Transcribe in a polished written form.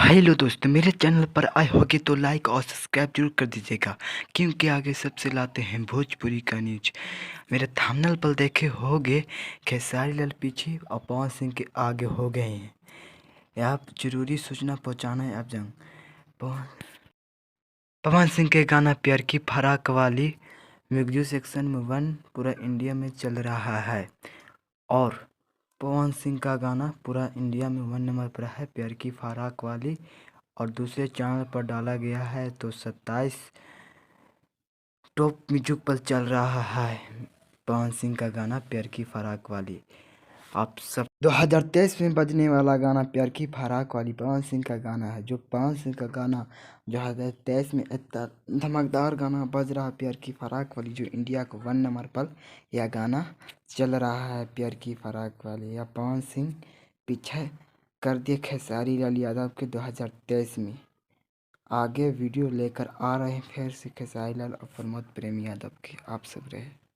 Hello दोस्तों, मेरे channel पर आए होगे तो लाइक और सब्सक्राइब जरूर कर दीजिएगा, क्योंकि आगे सबसे लाते हैं भोजपुरी का न्यूज। मेरे थंबनेल पर देखे होगे खेसारी लाल पीछे और पवन सिंह के आगे हो गए हैं। यहाँ जरूरी सूचना पहुंचाना है आप जंग। पवन सिंह के गाना प्यार की फराक वाली म्यूजिक सेक्शन में 1 पूरा इंडिया में चल रहा है और पवन सिंह का गाना पूरा इंडिया में 1 नंबर पर है, प्यार की फराक वाली। और दूसरे चैनल पर डाला गया है तो 27 टॉप म्यूजिक पर चल रहा है पवन सिंह का गाना प्यार की फराक वाली। आप सब 2023 में बजने वाला गाना प्यार की फराक वाली पवन सिंह का गाना है, जो पवन सिंह का गाना 2023 में इतना धमाकेदार गाना बज रहा है प्यार की फराक वाली, जो इंडिया को 1 नंबर पर यह गाना चल रहा है प्यार की फराक वाली। यह पवन सिंह पीछे कर दिए खेसारी लाल यादव के 2023 में। आगे वीडियो लेकर आ रहे हैं फिर से खेसारी लाल और प्रमोद प्रेम यादव के। आप सब रहे।